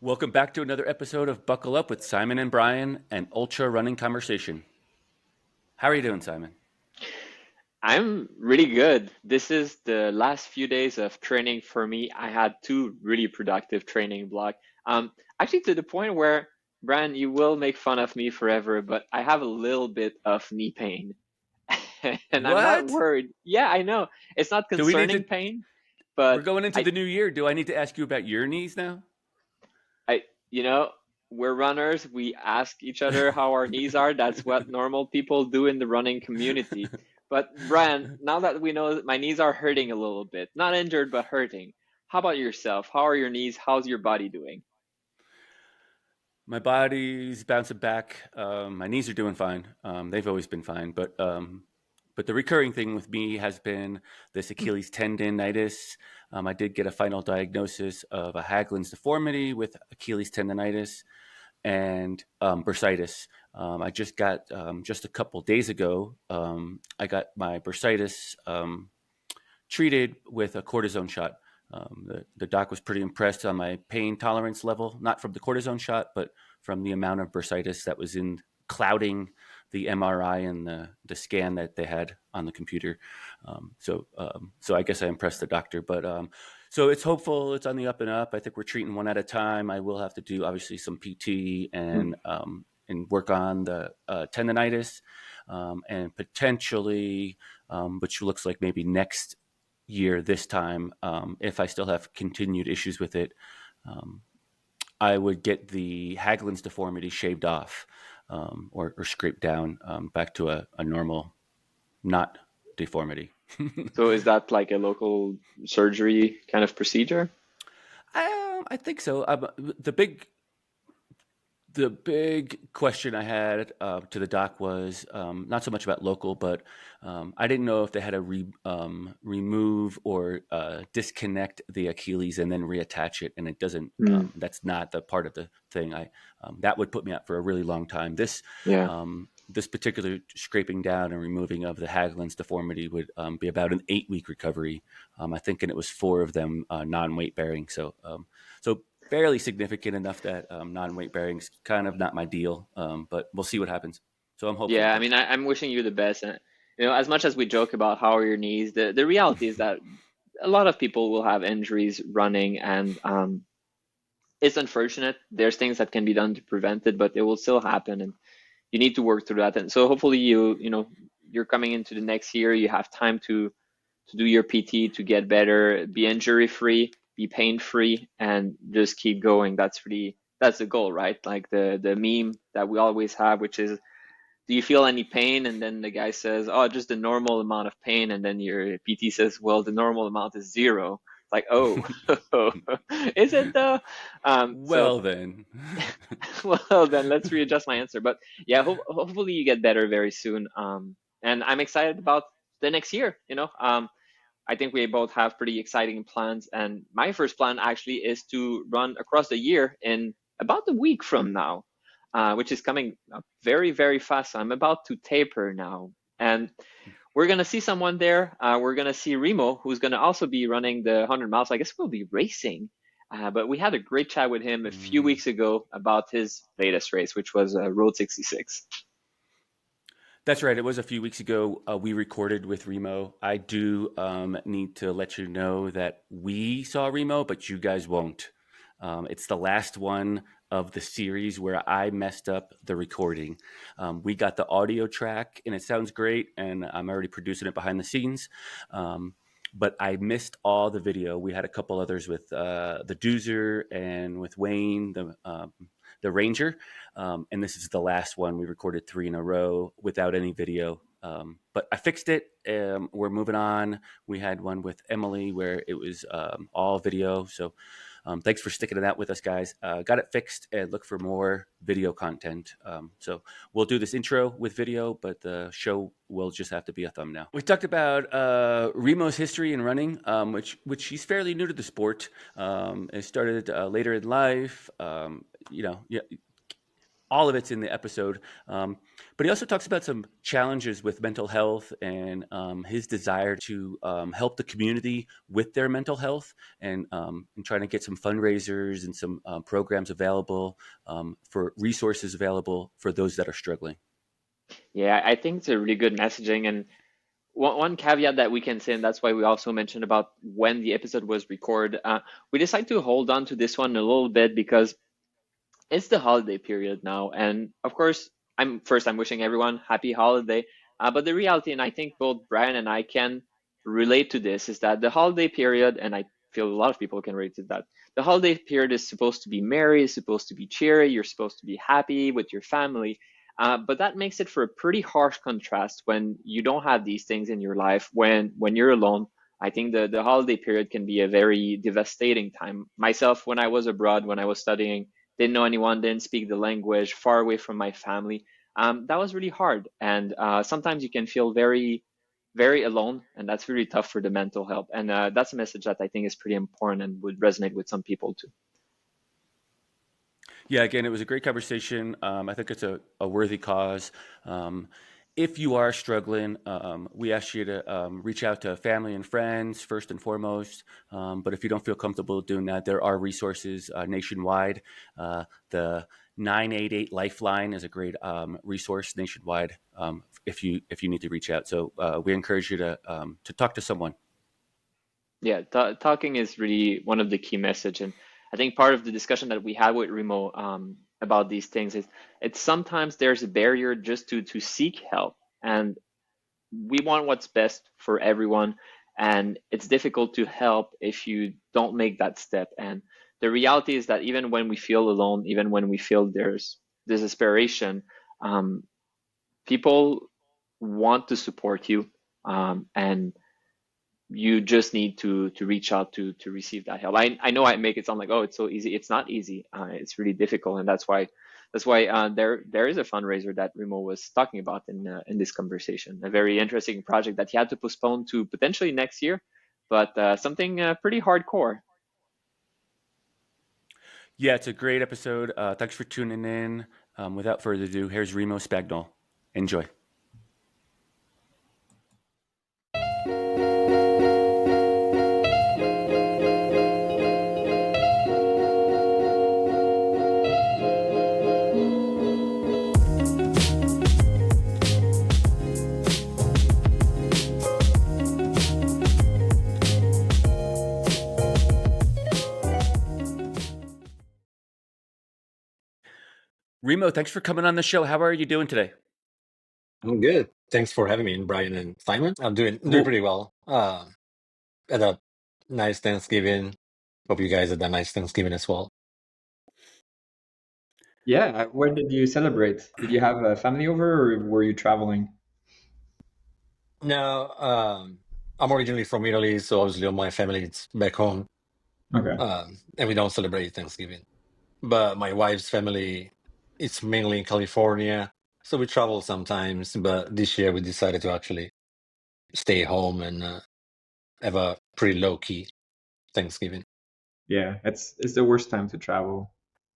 Welcome back to another episode of Buckle Up with Simon and Brian, an ultra running conversation. How are you doing, Simon? I'm really good. This is the last few days of training for me. I had two really productive training block. Actually to the point where, Brian, you will make fun of me forever, but I have a little bit of knee pain. And I'm not What? worried. Yeah, I know. It's not Do we need concerning to? pain, We're but going into I the new year. Do I need to ask you about your knees now? I you know, we're runners. We ask each other how our knees are. That's what normal people do in the running community. But Brian, now that we know that my knees are hurting a little bit, not injured, but hurting. How about yourself? How are your knees? How's your body doing? My body's bouncing back. My knees are doing fine. They've always been fine, but the recurring thing with me has been this Achilles tendonitis. I did get a final diagnosis of a Haglund's deformity with Achilles tendonitis and bursitis. I just got just a couple days ago. I got my bursitis treated with a cortisone shot. The doc was pretty impressed on my pain tolerance level, not from the cortisone shot, but from the amount of bursitis that was in clouding the MRI and the scan that they had on the computer. So I guess I impressed the doctor, but so it's hopeful it's on the up and up. I think we're treating one at a time. I will have to do obviously some PT and work on the tendonitis and potentially, which looks like maybe next year this time, if I still have continued issues with it, um, I would get the Haglund's deformity shaved off or scraped down back to a normal, not deformity. So is that like a local surgery kind of procedure? I think so. The big question I had to the doc was not so much about local, but I didn't know if they had to remove or disconnect the Achilles and then reattach it, and it doesn't. Mm, That's not the part of the thing. I That would put me out for a really long time. yeah. This particular scraping down and removing of the Haglund's deformity would be about an 8 week recovery. I think, and it was four of them non-weight bearing. So fairly significant enough that non-weight bearing's kind of not my deal, but we'll see what happens. So I'm hopeful. Yeah, I But mean, I'm wishing you the best. And as much as we joke about how are your knees, the reality is that a lot of people will have injuries running, and it's unfortunate. There's things that can be done to prevent it, but it will still happen, and you need to work through that. And so hopefully you're coming into the next year, you have time to do your PT to get better, be injury free, be pain free, and just keep going. That's the goal, right? Like the meme that we always have, which is, do you feel any pain? And then the guy says, oh, just the normal amount of pain. And then your PT says, well, the normal amount is zero. It's like, oh, is it though? So, well then, well, then let's readjust my answer. But yeah, hopefully you get better very soon. And I'm excited about the next year. I think we both have pretty exciting plans. And my first plan actually is to run across the year in about a week from now, which is coming up very, very fast. I'm about to taper now. And we're going to see someone there. We're going to see Remo, who's going to also be running the 100 miles. I guess we'll be racing. But we had a great chat with him a few mm, weeks ago about his latest race, which was Road 66. that's right. It was a few weeks ago. We recorded with Remo. I do need to let you know that we saw Remo, but you guys won't. It's the last one of the series where I messed up the recording. We got the audio track, and it sounds great, and I'm already producing it behind the scenes. But I missed all the video. We had a couple others with the Doozer and with Wayne, the Ranger, and this is the last one. We recorded three in a row without any video. But I fixed it. We're moving on. We had one with Emily where it was all video. So thanks for sticking it out with us, guys. Got it fixed and look for more video content. So we'll do this intro with video, but the show will just have to be a thumbnail. We talked about Remo's history in running, which he's fairly new to the sport. It started later in life. Yeah, all of it's in the episode. But he also talks about some challenges with mental health and his desire to help the community with their mental health and trying to get some fundraisers and some programs available for resources available for those that are struggling. Yeah, I think it's a really good messaging. And one caveat that we can say, and that's why we also mentioned about when the episode was recorded, we decided to hold on to this one a little bit because it's the holiday period now, and of course, I'm wishing everyone happy holiday. But the reality, and I think both Brian and I can relate to this, is that the holiday period, and I feel a lot of people can relate to that. The holiday period is supposed to be merry, is supposed to be cheery, you're supposed to be happy with your family. But that makes it for a pretty harsh contrast when you don't have these things in your life, when you're alone. I think the holiday period can be a very devastating time. Myself, when I was abroad, when I was studying, didn't know anyone, didn't speak the language, far away from my family. That was really hard. And sometimes you can feel very, very alone, and that's really tough for the mental health. And that's a message that I think is pretty important and would resonate with some people too. Yeah, again, it was a great conversation. I think it's a worthy cause. If you are struggling, we ask you to reach out to family and friends first and foremost. But if you don't feel comfortable doing that, there are resources nationwide. The 988 Lifeline is a great resource nationwide if you need to reach out. So we encourage you to talk to someone. Yeah, talking is really one of the key message, and I think part of the discussion that we had with Remo about these things is it's sometimes there's a barrier just to seek help, and we want what's best for everyone, and it's difficult to help if you don't make that step. And the reality is that even when we feel alone, even when we feel there's desperation, um, people want to support you, and you just need to reach out to receive that help. I know I make it sound like, oh, it's so easy. It's not easy. It's really difficult, and that's why there is a fundraiser that Remo was talking about in this conversation. A very interesting project that he had to postpone to potentially next year, but something pretty hardcore. Yeah, it's a great episode. Thanks for tuning in. Without further ado, here's Remo Spagnol. Enjoy. Remo, thanks for coming on the show. How are you doing today? I'm good. Thanks for having me, Brian and Simon. I'm doing Well, pretty well. Had a nice Thanksgiving. Hope you guys had a nice Thanksgiving as well. Yeah, where did you celebrate? Did you have a family over or were you traveling? Now, I'm originally from Italy, so obviously all my family is back home, Okay. and we don't celebrate Thanksgiving. But my wife's family, it's mainly in California, so we travel sometimes. But this year we decided to actually stay home and have a pretty low key Thanksgiving. Yeah, it's the worst time to travel.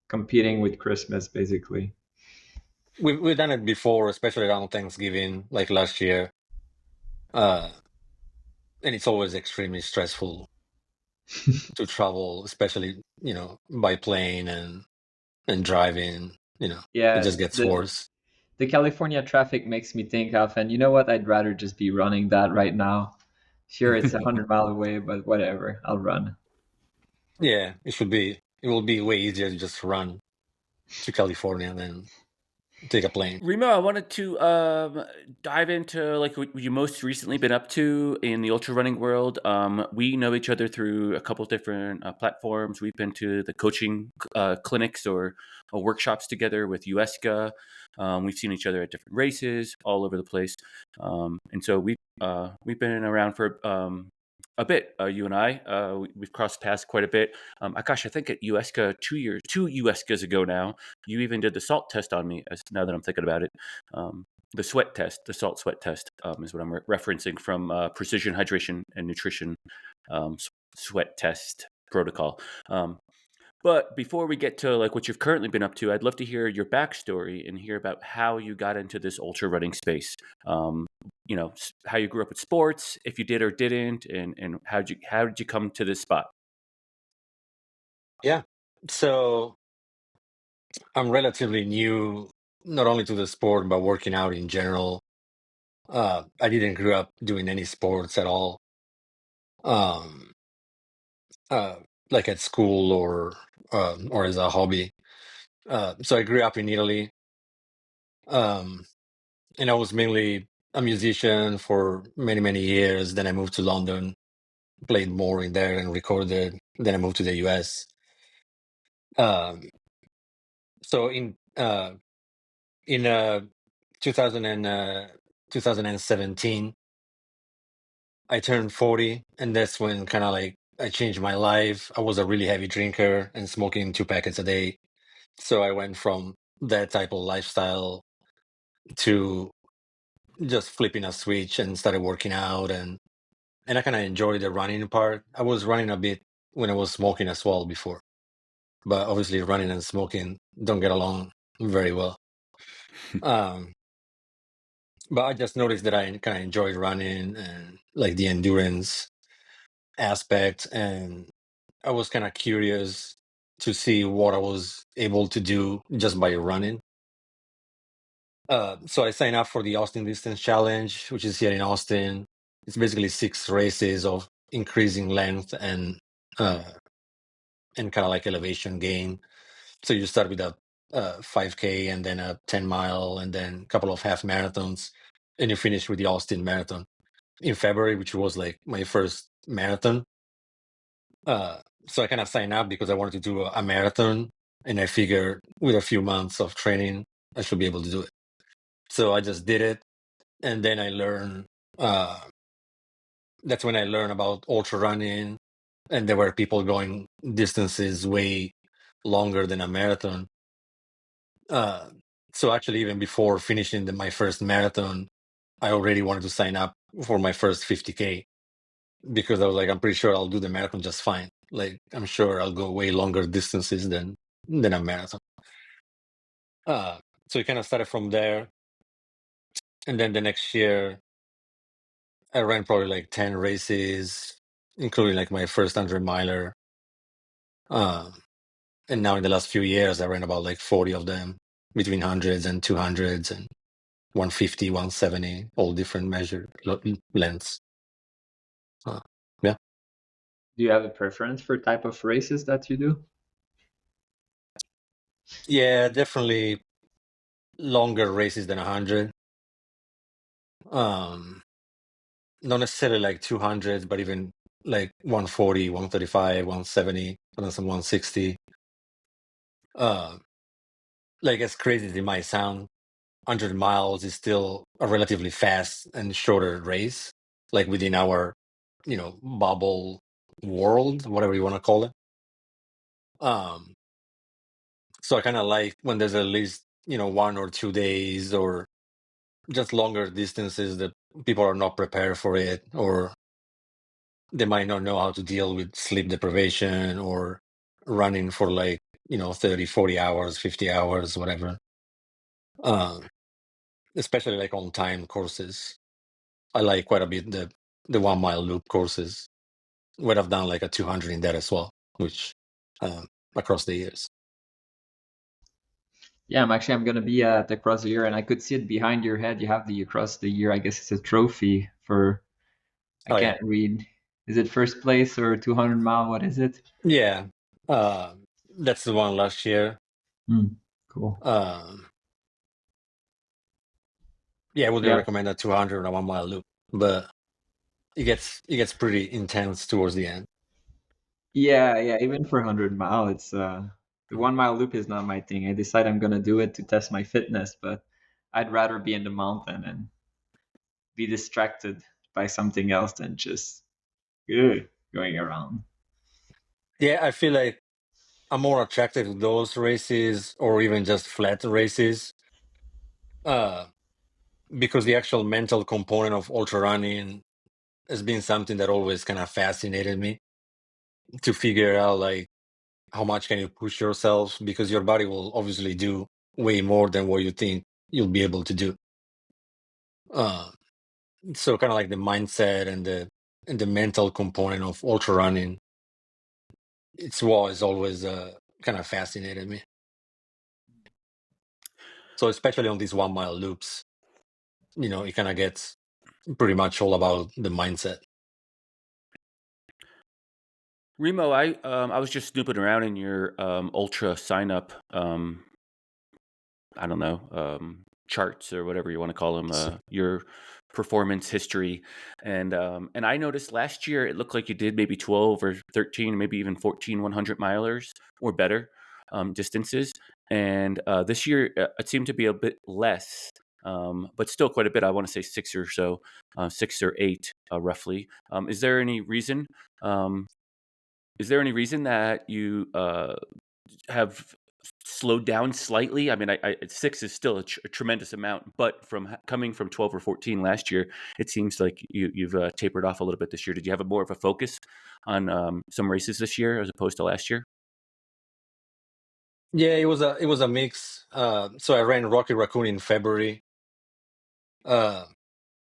Competing with Christmas, basically. We've done it before, especially around Thanksgiving, like last year. Uh, and it's always extremely stressful to travel, especially, by plane and driving, it Yeah, just gets the worse. the California traffic makes me think of, and you know what? I'd rather just be running that right now. Sure, it's 100 mile away, but whatever, I'll run. Yeah, it will be way easier to just run to California than take a plane. Remo, I wanted to dive into like what you most recently been up to in the ultra running world. We know each other through a couple different platforms. We've been to the coaching clinics or workshops together with USCA. We've seen each other at different races all over the place, and so we've been around for a bit. You and I, we've crossed paths quite a bit. Gosh, I think at USCA 2 USCAs ago now, you even did the salt test on me. As now that I'm thinking about it, the sweat test, the salt sweat test, is what I'm referencing from Precision Hydration and Nutrition sweat test protocol. Um, But before we get to like what you've currently been up to, I'd love to hear your backstory and hear about how you got into this ultra running space. Um, how you grew up with sports, if you did or didn't, and how did you come to this spot? Yeah. So I'm relatively new, not only to the sport, but working out in general. I didn't grow up doing any sports at all, um, uh, like at school or as a hobby. So I grew up in Italy, um, and I was mainly a musician for many, many years. Then I moved to London, played more in there and recorded. Then I moved to the US. Um, so in 2000 2017, I turned 40, and that's when kind of like I changed my life. I was a really heavy drinker and smoking 2 packets a day. So I went from that type of lifestyle to just flipping a switch and started working out, and I kind of enjoyed the running part. I was running a bit when I was smoking as well before, but obviously running and smoking don't get along very well. Um, but I just noticed that I kind of enjoyed running and like the endurance aspect, and I was kind of curious to see what I was able to do just by running. So I signed up for the Austin Distance Challenge, which is here in Austin. It's basically 6 races of increasing length uh, and kind of like elevation gain. So you start with a 5K and then a 10 mile and then a couple of half marathons, and you finish with the Austin Marathon in February, which was like my first marathon. So I kind of signed up because I wanted to do a marathon, and I figured with a few months of training, I should be able to do it. So I just did it, and then I learned. Uh, that's when I learned about ultra running, and there were people going distances way longer than a marathon. Uh, so actually, even before finishing my first marathon, I already wanted to sign up for my first 50K because I was like, I'm pretty sure I'll do the marathon just fine. Like, I'm sure I'll go way longer distances than a marathon. So it kind of started from there, and then the next year, I ran probably like 10 races, including like my first 100 miler. And now in the last few years, I ran about like 40 of them between hundreds and 200s and 150, 170, all different measured lengths. Uh, yeah. Do you have a preference for type of races that you do? Yeah, definitely longer races than 100. Um, Not necessarily like 200s, but even like 140, 135, 170, and then some 160. Uh, like as crazy as it might sound, 100 miles is still a relatively fast and shorter race, like within our, bubble world, whatever you want to call it. Um, so I kind of like when there's at least, 1 or 2 days or just longer distances that people are not prepared for it, or they might not know how to deal with sleep deprivation or running for like, 30, 40 hours, 50 hours, whatever. Um, Especially like on time courses. I like quite a bit the 1 mile loop courses. Where I've done like a 200 in that as well, which um, across the years. Yeah, I'm gonna be at the Across the Year, and I could see it behind your head. You have the Across the Year. I guess it's a trophy for. I Oh yeah, can't read. Is it first place or 200 mile? What is it? yeah. Uh, that's the one last year. Hmm, cool. Um, yeah, I wouldn't Yeah, recommend a 200 or a 1 mile loop, but it gets pretty intense towards the end. yeah. Even for 100 mile, it's the 1 mile loop is not my thing. I decide I'm gonna do it to test my fitness, but I'd rather be in the mountain and be distracted by something else than just going around. Yeah, I feel like I'm more attracted to those races or even just flat races, uh, because the actual mental component of ultra running has been something that always kind of fascinated me to figure out like how much can you push yourself, because your body will obviously do way more than what you think you'll be able to do. So kind of like the mindset and the mental component of ultra running, it's what has always kind of fascinated me. So especially on these 1 mile loops, it kind of gets pretty much all about the mindset. Remo, I was just snooping around in your ultra sign up. I don't know, charts or whatever you want to call them, your performance history, and I noticed last year it looked like you did maybe 12 or 13, maybe even 14 100 milers or better distances, and this year it seemed to be a bit less, but still quite a bit. I want to say six or so, 6 or 8 roughly. Is there any reason? Um, is there any reason that you have slowed down slightly? I mean, six is still a tremendous amount, but coming from 12 or 14 last year, it seems like you've tapered off a little bit this year. Did you have more of a focus on some races this year as opposed to last year? Yeah, it was a mix. So I ran Rocky Raccoon in February, uh,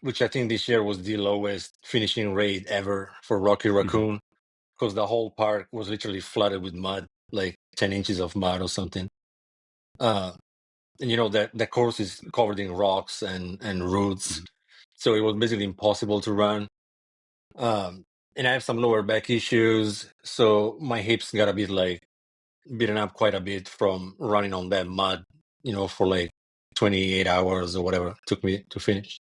which I think this year was the lowest finishing rate ever for Rocky Mhm. Raccoon, because the whole park was literally flooded with mud, like 10 inches of mud or something. Uh, and that the course is covered in rocks and roots, Mhm. so it was basically impossible to run. And I have some lower back issues, so my hips got a bit like beaten up quite a bit from running on that mud, for like 28 hours or whatever it took me to finish.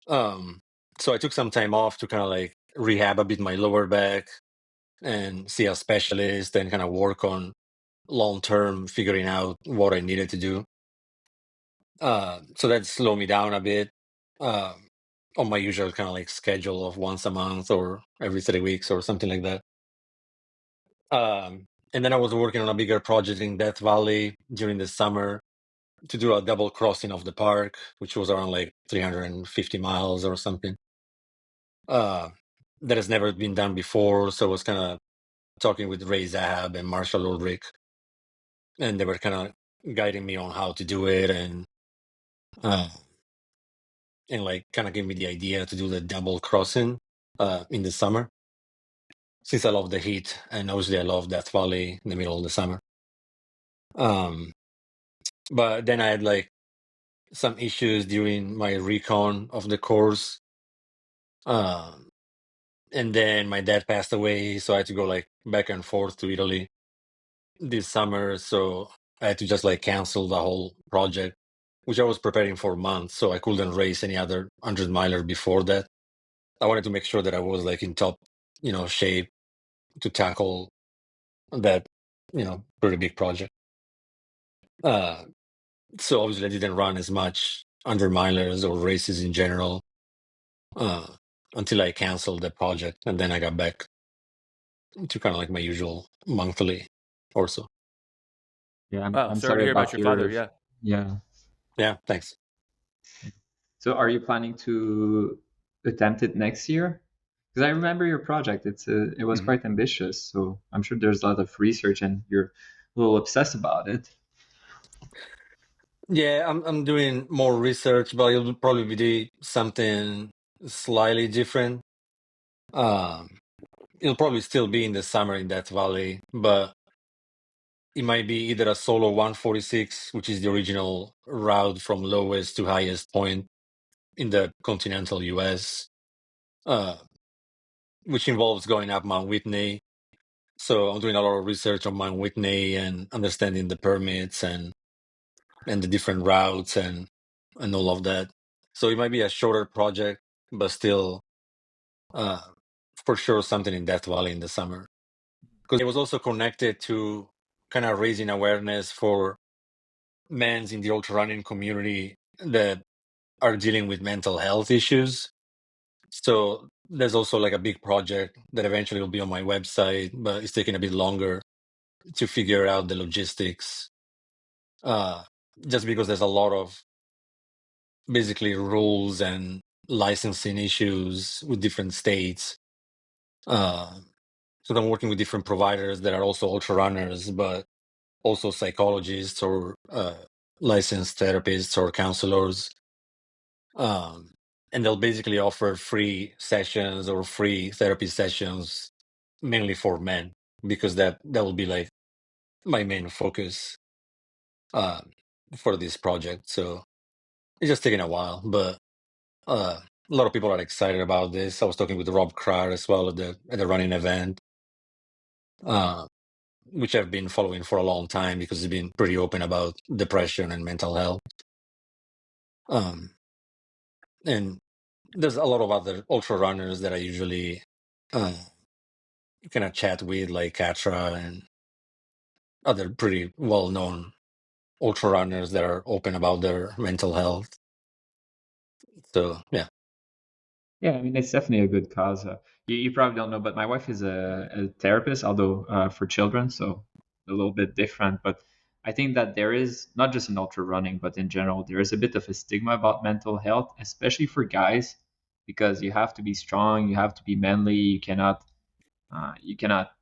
So I took some time off to kind of like rehab a bit my lower back and see a specialist and kind of work on long term figuring out what I needed to do. So that slowed me down a bit, uh, on my usual kind of like schedule of once a month or every 3 weeks or something like that. And then I was working on a bigger project in Death Valley during the summer to do a double crossing of the park, which was around like 350 miles or something. That has never been done before. So I was kind of talking with Ray Zahab and Marshall Ulrich, and they were kind of guiding me on how to do it uh, and like kind of gave me the idea to do the double crossing in the summer, since I love the heat and obviously I love Death Valley in the middle of the summer. Um, but then I had like some issues during my recon of the course. Um, and then my dad passed away, so I had to go like back and forth to Italy this summer. So I had to just like cancel the whole project, which I was preparing for months. So I couldn't race any other 100 miler before that. I wanted to make sure that I was like in top, shape to tackle that, pretty big project. Uh, so obviously I didn't run as much 100 milers or races in general uh, until I canceled the project, and then I got back to kind of like my usual monthly or so. Yeah, I'm Wow, I'm sorry to sorry hear about about your father. your. Yeah. Yeah. Yeah, thanks. So are you planning to attempt it next year? Because I remember your project. It was Mhm. quite ambitious. So I'm sure there's a lot of research and you're a little obsessed about it. Yeah, I'm doing more research, but it'll probably be something slightly different. Um, it'll probably still be in the summer in Death Valley, but it might be either a solo 146, which is the original route from lowest to highest point in the continental US, uh, which involves going up Mount Whitney. So I'm doing a lot of research on Mount Whitney and understanding the permits and the different routes and all of that. So it might be a shorter project, but still, uh, for sure, something in Death Valley in the summer. Because it was also connected to kind of raising awareness for men in the ultra running community that are dealing with mental health issues. So there's also like a big project that eventually will be on my website, but it's taking a bit longer to figure out the logistics. Uh, just because there's a lot of basically rules and licensing issues with different states. Uh, So I'm working with different providers that are also ultra runners, but also psychologists or licensed therapists or counselors. And they'll basically offer free sessions or free therapy sessions mainly for men, because that will be like my main focus uh, for this project. So it's just taking a while, but a lot of people are excited about this. I was talking with Rob Cryer as well at the running event, uh, which I've been following for a long time because he's been pretty open about depression and mental health. Um, and there's a lot of other ultra runners that I usually uh, kind of chat with, like Katra and other pretty well known ultra runners that are open about their mental health. So yeah. Yeah, I mean, it's definitely a good cause. You probably don't know, but my wife is a therapist, although for children, so a little bit different. But I think that there is, not just in ultra running, but in general, there is a bit of a stigma about mental health, especially for guys, because you have to be strong, you have to be manly, you cannot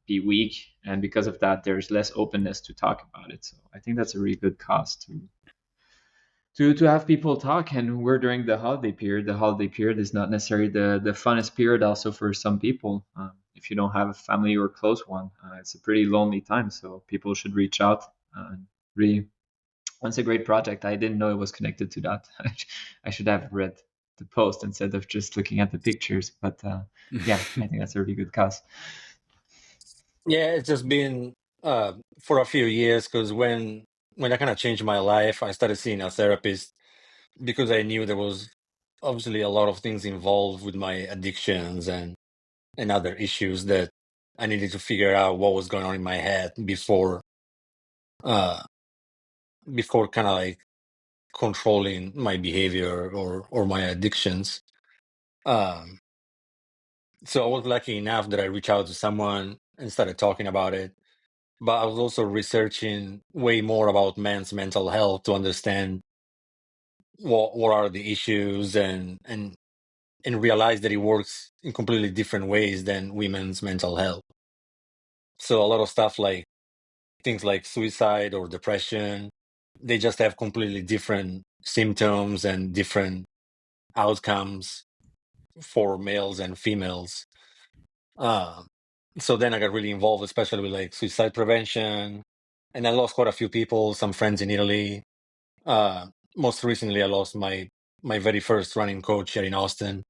be weak, and because of that, there's less openness to talk about it. So I think that's a really good cause to have people talk. And we're during the holiday period. The holiday period is not necessarily the funnest period also for some people. If you don't have a family or close one, it's a pretty lonely time, so people should reach out. And really, it's a great project. I didn't know it was connected to that. I should have read the post instead of just looking at the pictures, but yeah, I think that's a really good cause. Yeah, it's just been for a few years, because when I kind of changed my life, I started seeing a therapist because I knew there was obviously a lot of things involved with my addictions and other issues that I needed to figure out what was going on in my head uh before kind of like controlling my behavior or my addictions. Um so I was lucky enough that I reached out to someone and started talking about it. But I was also researching way more about men's mental health to understand what are the issues and realize that it works in completely different ways than women's mental health. So a lot of stuff like things like suicide or depression, they just have completely different symptoms and different outcomes for males and females. Uh, so then I got really involved, especially with like suicide prevention, and I lost quite a few people, some friends in Italy. Uh, Most recently, I lost my very first running coach here in Austin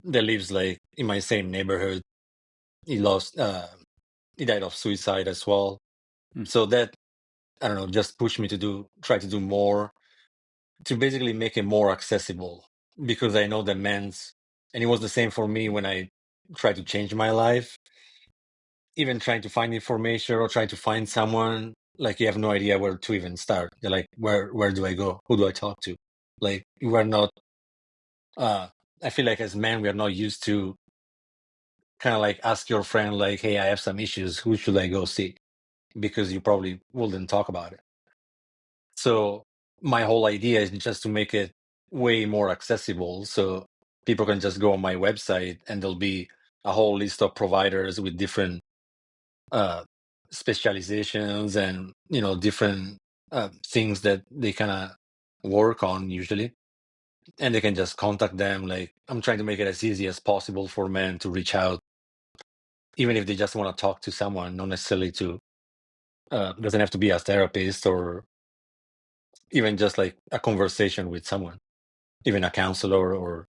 that lives like in my same neighborhood. He lost, he died of suicide as well. Hmm. So that, I don't know, just pushed me to try to do more to basically make it more accessible, because I know that men's, and it was the same for me when I tried to change my life. Even trying to find information or trying to find someone, like you have no idea where to even start. You're like, where do I go? Who do I talk to? Like we're not I feel like as men we are not used to kind of like ask your friend like, hey, I have some issues, who should I go see? Because you probably wouldn't talk about it. So my whole idea is just to make it way more accessible, so people can just go on my website and there'll be a whole list of providers with different uh, specializations and different things that they kind of work on usually, and they can just contact them. Like I'm trying to make it as easy as possible for men to reach out, even if they just want to talk to someone, not necessarily to doesn't have to be a therapist, or even just like a conversation with someone, even a counselor or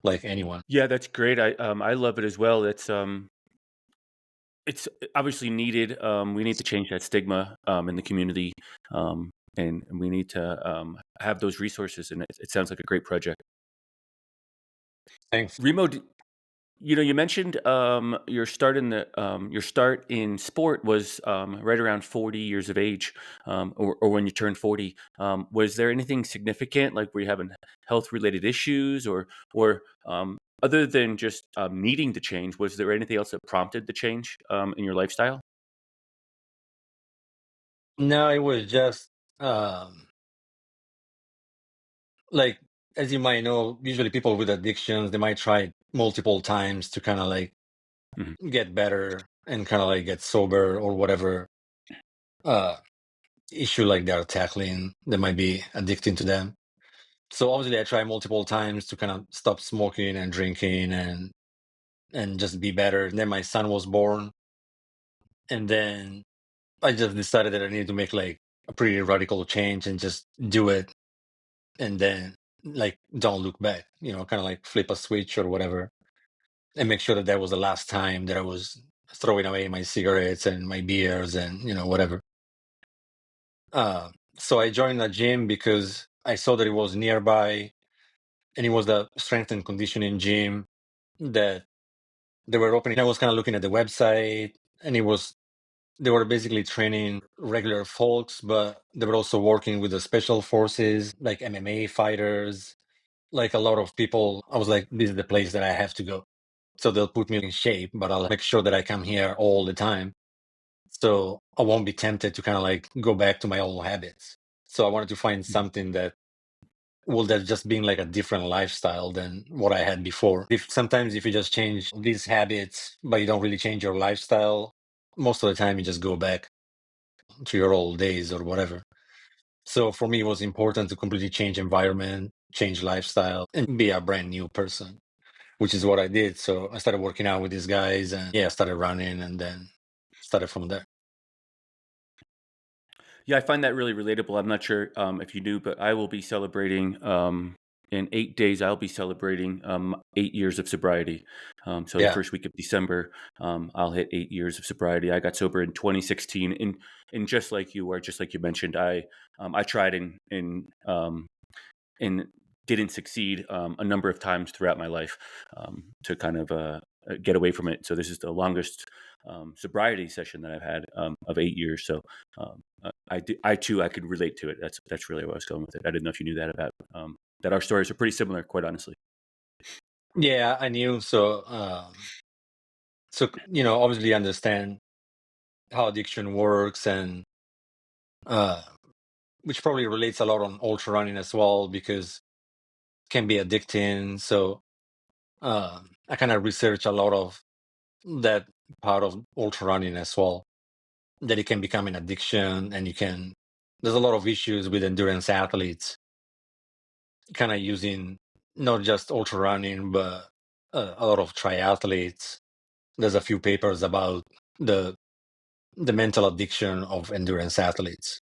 like anyone. Yeah, that's great. I love it as well. It's obviously needed. We need to change that stigma in the community, and we need to have those resources. And it sounds like a great project. Thanks. Remo, you mentioned your start in sport was right around 40 years of age, or when you turned 40. Was there anything significant, like were you having health related issues, or other than just needing to change? Was there anything else that prompted the change in your lifestyle? No, it was just um like, as you might know, usually people with addictions, they might try multiple times to kind of like Hmm. get better, and kind of like get sober or whatever issue like they're tackling that might be addicting to them. So obviously I try multiple times to kind of stop smoking and drinking and just be better. And then my son was born, and then I just decided that I needed to make like a pretty radical change and just do it, and then like don't look back, kind of like flip a switch or whatever, and make sure that that was the last time that I was throwing away my cigarettes and my beers and whatever. So I joined a gym because I saw that it was nearby, and it was the strength and conditioning gym that they were opening. I was kind of looking at the website, and they were basically training regular folks, but they were also working with the special forces, like MMA fighters, like a lot of people. I was like, this is the place that I have to go. So they'll put me in shape, but I'll make sure that I come here all the time. So I won't be tempted to kind of like go back to my old habits. So I wanted to find something that that just being like a different lifestyle than what I had before. If you just change these habits, but you don't really change your lifestyle, most of the time you just go back to your old days or whatever. So for me, it was important to completely change environment, change lifestyle, and be a brand new person, which is what I did. So I started working out with these guys, and I started running, and then started from there. Yeah, I find that really relatable. I'm not sure if you knew, but I will be celebrating in 8 days. I'll be celebrating 8 years of sobriety. So the Yeah. first week of December, I'll hit 8 years of sobriety. I got sober in 2016, and just like you, or just like you mentioned, I tried and didn't succeed a number of times throughout my life to kind of get away from it. So this is the longest sobriety session that I've had of 8 years. So I too, I could relate to it. That's really where I was going with it. I didn't know if you knew that about that. Our stories are pretty similar, quite honestly. Yeah, I knew. Obviously understand how addiction works, and which probably relates a lot on ultra running as well, because it can be addicting. So I kind of research a lot of that part of ultra running as well, that it can become an addiction, and there's a lot of issues with endurance athletes kind of using not just ultra running, but a lot of triathletes. There's a few papers about the mental addiction of endurance athletes.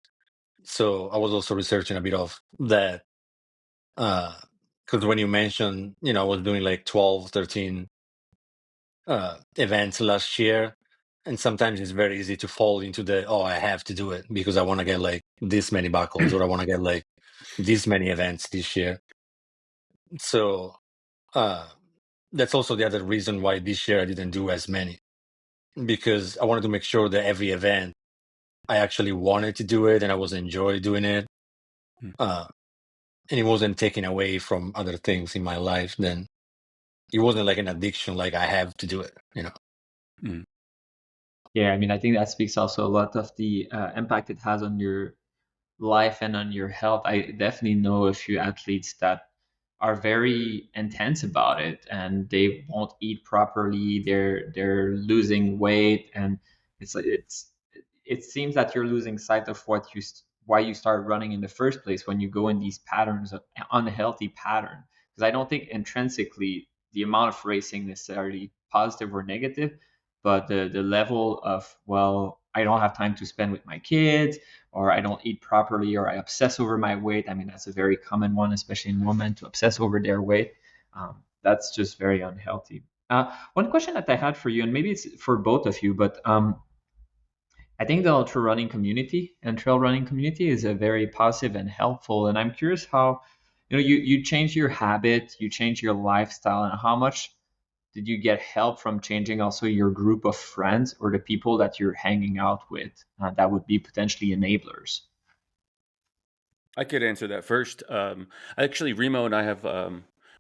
So I was also researching a bit of that, because when you mentioned, I was doing like 12, 13 events last year, and sometimes it's very easy to fall into I have to do it because I want to get like this many buckles, or I want to get like this many events this year. So that's also the other reason why this year I didn't do as many, because I wanted to make sure that every event I actually wanted to do it and I was enjoy doing it. And it wasn't taken away from other things in my life. Then it wasn't like an addiction, like I have to do it, Mm. Yeah, I mean, I think that speaks also a lot of the impact it has on your life and on your health. I definitely know a few athletes that are very intense about it, and they won't eat properly. They're losing weight, and it seems that you're losing sight of why you start running in the first place when you go in these patterns of unhealthy pattern. Because I don't think intrinsically the amount of racing necessarily positive or negative, but the level of, well, I don't have time to spend with my kids, or I don't eat properly, or I obsess over my weight. I mean, that's a very common one, especially in women, to obsess over their weight. That's just very unhealthy. One question that I had for you, and maybe it's for both of you, but I think the ultra running community and trail running community is a very positive and helpful. And I'm curious how, you change your habit, you change your lifestyle, and how much did you get help from changing also your group of friends or the people that you're hanging out with that would be potentially enablers? I could answer that first. Actually, Remo and I have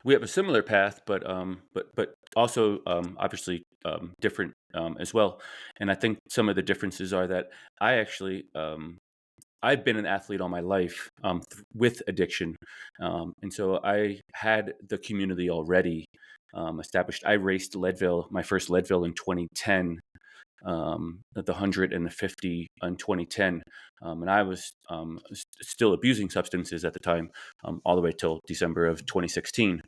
we have a similar path, but also obviously different as well. And I think some of the differences are that I actually I've been an athlete all my life with addiction, and so I had the community already established. I raced Leadville, my first Leadville in 2010. the 100 and the 50 in 2010. And I was still abusing substances at the time, all the way till December of 2016.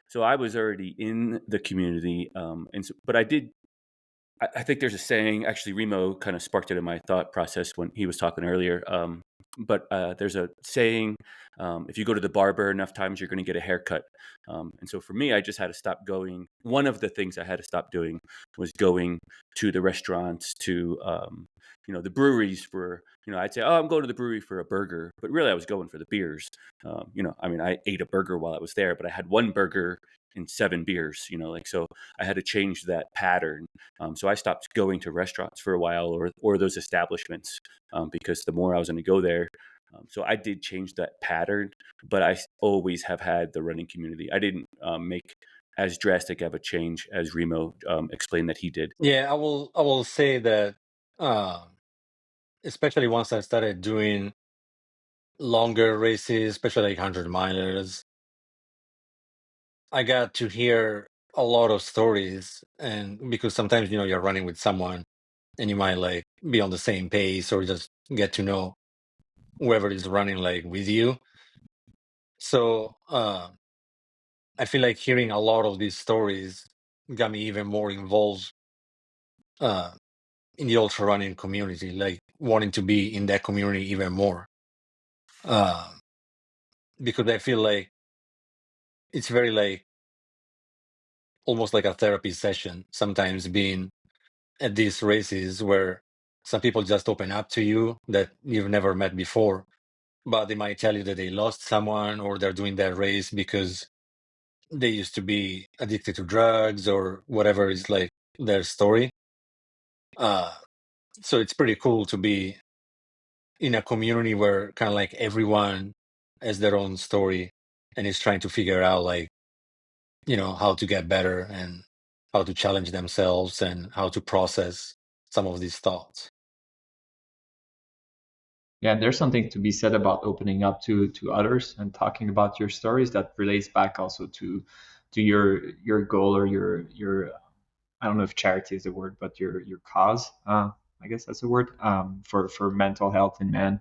So I was already in the community, but I think there's a saying. Actually, Remo kind of sparked it in my thought process when he was talking earlier. But there's a saying: if you go to the barber enough times, you're going to get a haircut. And so for me, I just had to stop going. One of the things I had to stop doing was going to the restaurants, to the breweries for. I'd say, "Oh, I'm going to the brewery for a burger," but really, I was going for the beers. I mean, I ate a burger while I was there, but I had one burger and 7 beers. So I had to change that pattern. So I stopped going to restaurants for a while, or those establishments, because the more I was going to go there. So I did change that pattern, but I always have had the running community. I didn't make as drastic of a change as Remo explained that he did. Yeah, I will say that, especially once I started doing longer races, especially like 100 milers, I got to hear a lot of stories. And because sometimes, you're running with someone and you might like be on the same pace or just get to know whoever is running like with you. So I feel like hearing a lot of these stories got me even more involved uh, in the ultra running community, like wanting to be in that community even more. Uh, because I feel like it's very like almost like a therapy session sometimes, being at these races where some people just open up to you that you've never met before, but they might tell you that they lost someone or they're doing that race because they used to be addicted to drugs or whatever is like their story. Uh, so it's pretty cool to be in a community where kind of like everyone has their own story and is trying to figure out like, how to get better and how to challenge themselves and how to process some of these thoughts. Yeah, and there's something to be said about opening up to others and talking about your stories that relates back also to your goal or your I don't know if charity is the word, but your cause. I guess that's the word, for mental health in men,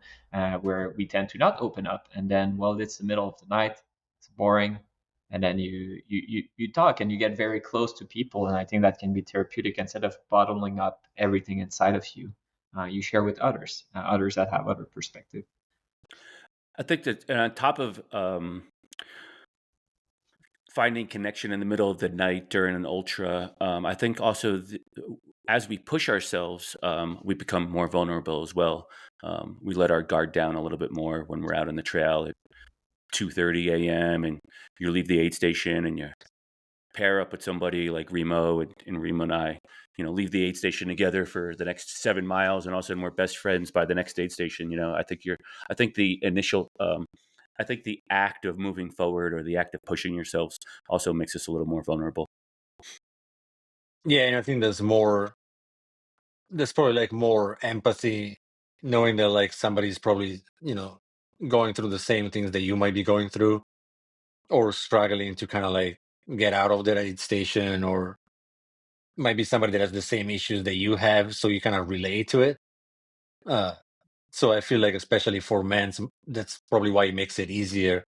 where we tend to not open up, and then, well, it's the middle of the night, it's boring, and then you talk and you get very close to people, and I think that can be therapeutic. Instead of bottling up everything inside of you, you share with others, others that have other perspective. I think that, and on top of finding connection in the middle of the night during an ultra, I think also as we push ourselves, we become more vulnerable as well. We let our guard down a little bit more when we're out on the trail at 2:30 a.m. and you leave the aid station and you pair up with somebody like Remo, and Remo and I, leave the aid station together for the next 7 miles, and all of a sudden we're best friends by the next aid station. I think the initial, I think the act of moving forward, or the act of pushing yourselves, also makes us a little more vulnerable. Yeah, and I think there's probably like more empathy, knowing that like somebody's probably, going through the same things that you might be going through, or struggling to kind of like get out of that aid station, or might be somebody that has the same issues that you have, so you kind of relate to it. Uh, so I feel like, especially for men, that's probably why it makes it easier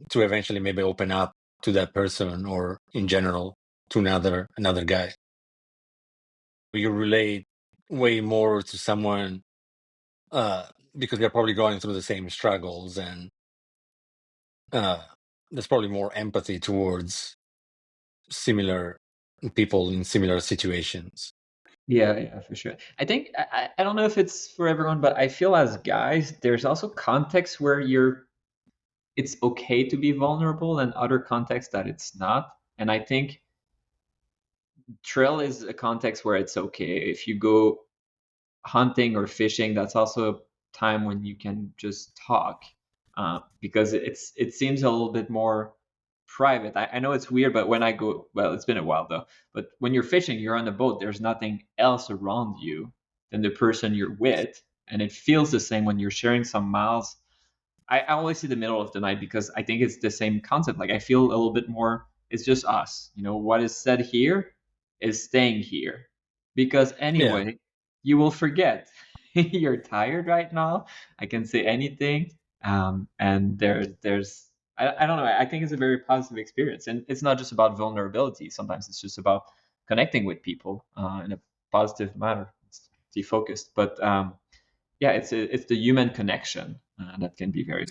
to eventually maybe open up to that person, or in general to another guy. You relate way more to someone uh, because they're probably going through the same struggles, and uh, there's probably more empathy towards similar people in similar situations. Yeah, yeah, for sure. I think I don't know if it's for everyone, but I feel as guys, there's also contexts where it's okay to be vulnerable, and other contexts that it's not. And I think trail is a context where it's okay. If you go hunting or fishing, that's also a time when you can just talk, because it seems a little bit more private. I know it's weird, but when I go, well, it's been a while though. But when you're fishing, you're on the boat. There's nothing else around you than the person you're with, and it feels the same when you're sharing some miles. I only see the middle of the night because I think it's the same concept. Like I feel a little bit more. It's just us. What is said here is staying here, because Yeah. anyway, you will forget. You're tired right now. I can say anything. And I don't know. I think it's a very positive experience, and it's not just about vulnerability. Sometimes it's just about connecting with people in a positive manner. It's defocused, but yeah, it's the human connection that can be very.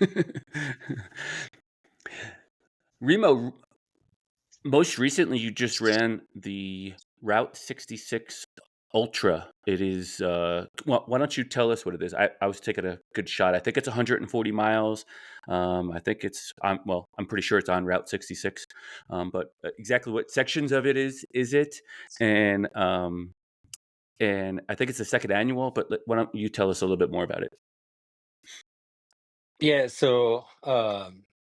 Remo, most recently you just ran the Route 66 Ultra. It is, well, why don't you tell us what it is? I was taking a good shot. I think it's 140 miles. I think it's on, well, I'm pretty sure it's on Route 66. But exactly what sections of it is it? And, and I think it's the second annual, but why don't you tell us a little bit more about it? Yeah, so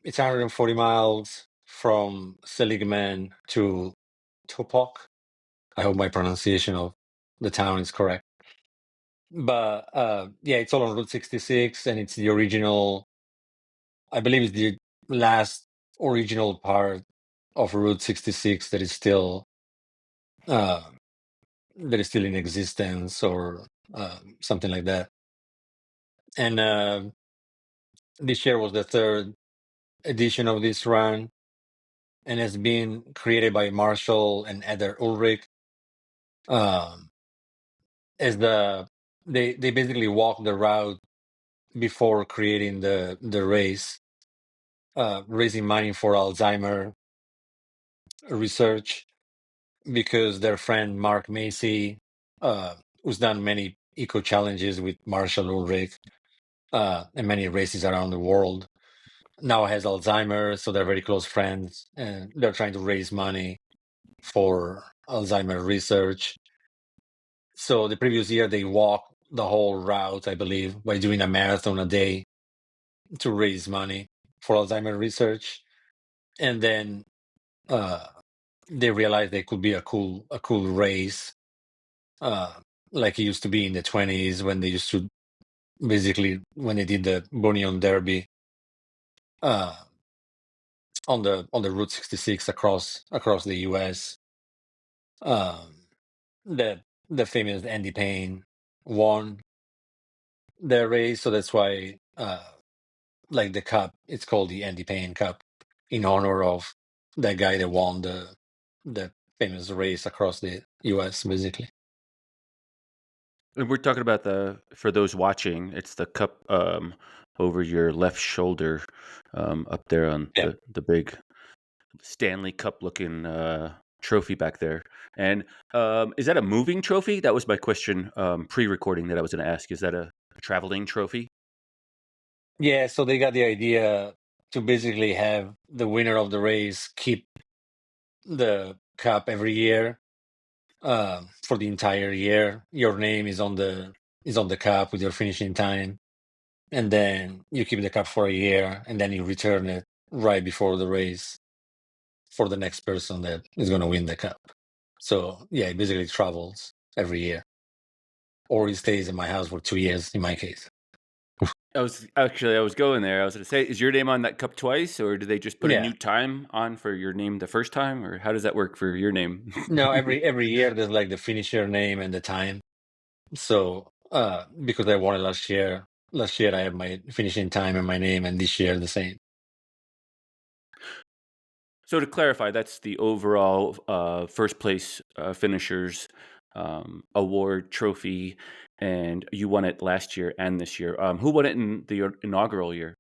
it's 140 miles from Seligman to Topok. I hope my pronunciation of the town is correct. But yeah, it's all on Route 66, and it's the original, I believe it's the last original part of Route 66 uh, that is still in existence, or something like that. And this year was the third edition of this run, and has been created by Marshall and Eder Ulrich. Um, as they basically walked the route before creating the race, raising money for Alzheimer research, because their friend Mark Macy, who's done many eco challenges with Marshall Ulrich and many races around the world, now has Alzheimer's, so they're very close friends, and they're trying to raise money for Alzheimer research. So the previous year they walked the whole route, I believe, by doing a marathon a day to raise money for Alzheimer research, and then they realized they could be a cool race, uh, like it used to be in the 20s, when they used to basically, when they did the Bonion Derby uh, on the Route 66 across the US. The famous Andy Payne won the race, so that's why like the cup, it's called the Andy Payne Cup, in honor of that guy that won the famous race across the US, basically. And we're talking about for those watching, it's the cup over your left shoulder, up there on Yeah. the big Stanley Cup looking trophy back there. And is that a moving trophy? That was my question pre-recording that I was going to ask. Is that a traveling trophy? Yeah, so they got the idea to basically have the winner of the race keep the cup every year, for the entire year. Your name is on the cup with your finishing time, and then you keep the cup for a year, and then you return it right before the race for the next person that is going to win the cup. So yeah, it basically travels every year, or it stays in my house for 2 years in my case. I was going there. I was going to say, is your name on that cup twice, or do they just put a Yeah. new time on for your name the first time, or how does that work for your name? No, every year there's like the finisher name and the time. So because I won it last year I have my finishing time and my name, and this year the same. So to clarify, that's the overall first place finishers award trophy, and you won it last year and this year. Who won it in the inaugural year?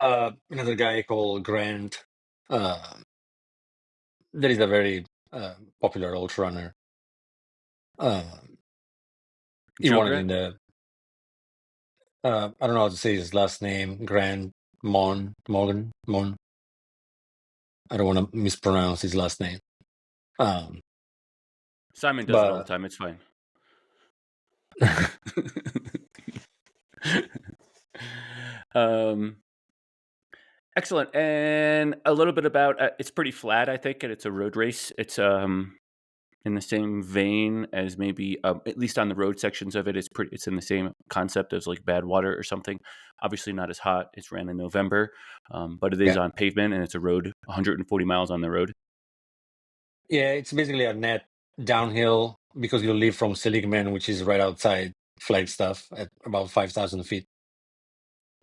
Another guy called Grant. That is a very popular ultra runner. He Joe won it Grant? in the I don't know how to say his last name. Grant Morgan. I don't want to mispronounce his last name. Simon does it all the But time. It's fine. um, excellent. And a little bit about it's pretty flat, I think, and it's a road race. It's in the same vein as maybe at least on the road sections of it. It's in the same concept as like Badwater or something. Obviously not as hot. It's ran in November, but it is yeah, on pavement and it's a road, 140 miles on the road. yeah, it's basically a net downhill because you leave from Seligman, which is right outside Flagstaff at about 5,000 feet.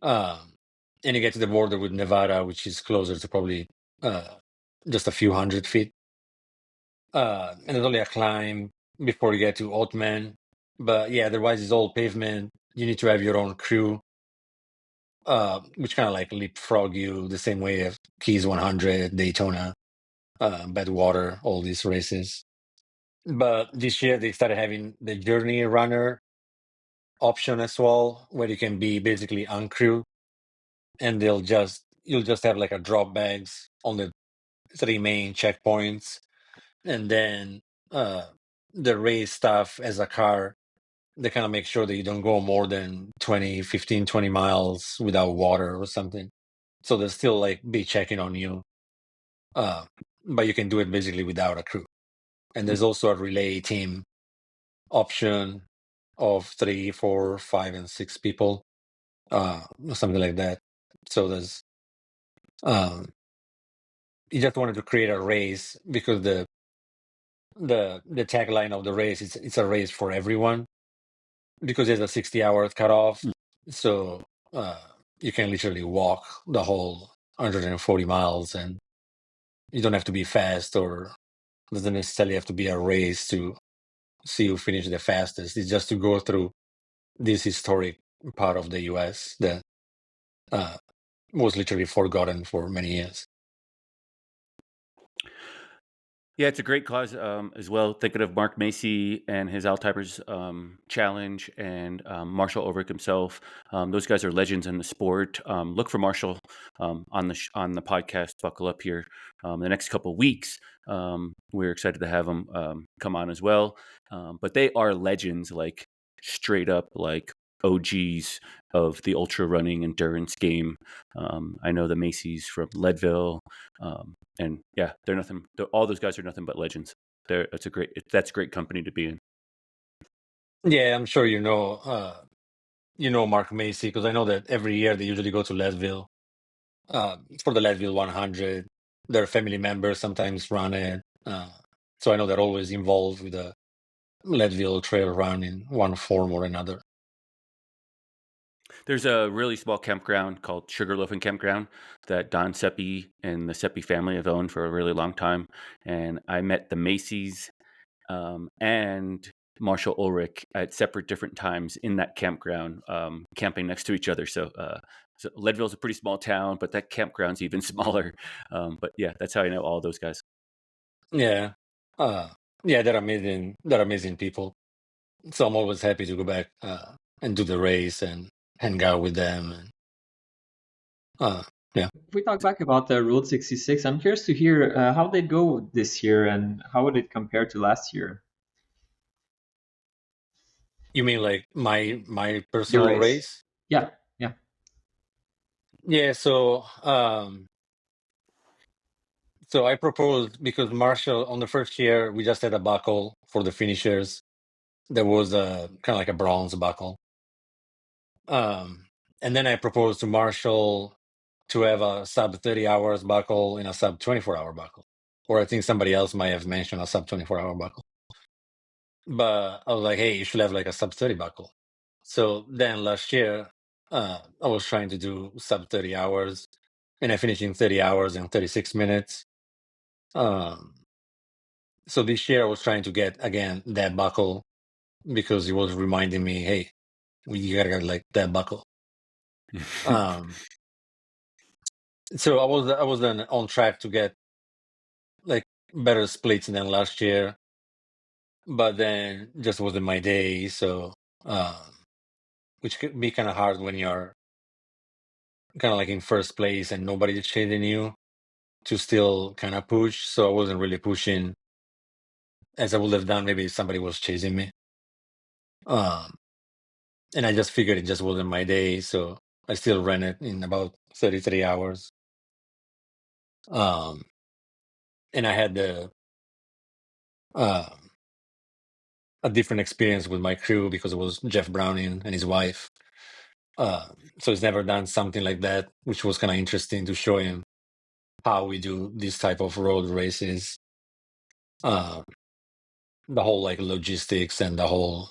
And you get to the border with Nevada, which is closer to probably just a few hundred feet. And there's only a climb before you get to Oatman. But yeah, otherwise it's all pavement. You need to have your own crew, which kind of like leapfrog you the same way of Keys 100, Daytona, Badwater, all these races. But this year they started having the Journey Runner option as well, where you can be basically uncrewed, and you'll just have like a drop bags on the three main checkpoints, and then the race stuff as a car. They kind of make sure that you don't go more than 20 miles without water or something. So they'll still like be checking on you, but you can do it basically without a crew. And there's also a relay team option of 3, 4, 5, and 6 people, something like that. So there's you just wanted to create a race because the tagline of the race is it's a race for everyone, because there's a 60-hour cutoff. So you can literally walk the whole 140 miles, and you don't have to be fast, or doesn't necessarily have to be a race to see who finish the fastest. It's just to go through this historic part of the US that was literally forgotten for many years. Yeah, it's a great cause as well. Thinking of Mark Macy and his Alzheimer's challenge, and Marshall Ulrich himself. Those guys are legends in the sport. Look for Marshall on the podcast. Buckle up here. The next couple of weeks, we're excited to have him come on as well. But they are legends, like straight up, like OGs of the ultra running endurance game. I know the Macy's from Leadville. And yeah, all those guys are nothing but legends. That's great company to be in. Yeah, I'm sure you know Mark Macy, because I know that every year they usually go to Leadville for the Leadville 100. Their family members sometimes run it, so I know they're always involved with the Leadville Trail Run in one form or another. There's a really small campground called Sugarloafing Campground that Don Seppi and the Seppi family have owned for a really long time. And I met the Macy's and Marshall Ulrich at separate different times in that campground, camping next to each other. So Leadville's a pretty small town, but that campground's even smaller. But yeah, that's how I know all those guys. Yeah, yeah, they're amazing. They're amazing people. So I'm always happy to go back and do the race and hang out with them. And yeah. If we talk back about the Route 66, I'm curious to hear how they go this year and how would it compare to last year? You mean like my Your personal race? race? Yeah, yeah. Yeah, so I proposed, because Marshall, on the first year we just had a buckle for the finishers. There was a kind of like a bronze buckle. And then I proposed to Marshall to have a sub 30 hours buckle and a sub 24-hour buckle. Or I think somebody else might have mentioned a sub 24-hour buckle. But I was like, hey, you should have like a sub 30 buckle. So then last year, I was trying to do sub 30 hours, and I finished in 30 hours and 36 minutes. So this year I was trying to get, again, that buckle, because it was reminding me, hey, you gotta get like that buckle. So I was then on track to get like better splits than last year, but then just wasn't my day. So which could be kind of hard when you're kind of like in first place and nobody's chasing you, to still kind of push. So I wasn't really pushing as I would have done maybe if somebody was chasing me. And I just figured it just wasn't my day, so I still ran it in about 33 hours. And I had uh, a different experience with my crew, because it was Jeff Browning and his wife. So he's never done something like that, which was kind of interesting to show him how we do this type of road races. the whole like logistics and the whole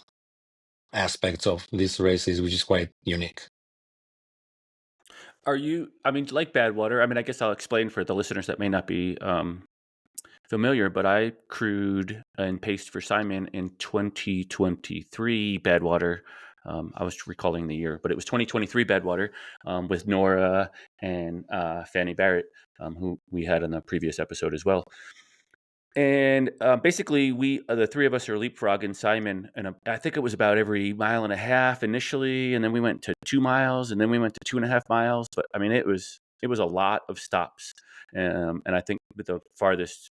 aspects of these races, which is quite unique. Are you? I mean, like Badwater. I mean, I guess I'll explain for the listeners that may not be familiar, but I crewed and paced for Simon in 2023 Badwater. I was recalling the year, but it was 2023 Badwater with Nora and Fanny Barrett, who we had in the previous episode as well. And basically, we the three of us are leapfrogging Simon, and I think it was about every mile and a half initially, and then we went to 2 miles, and then we went to 2.5 miles. But I mean, it was a lot of stops, and I think the farthest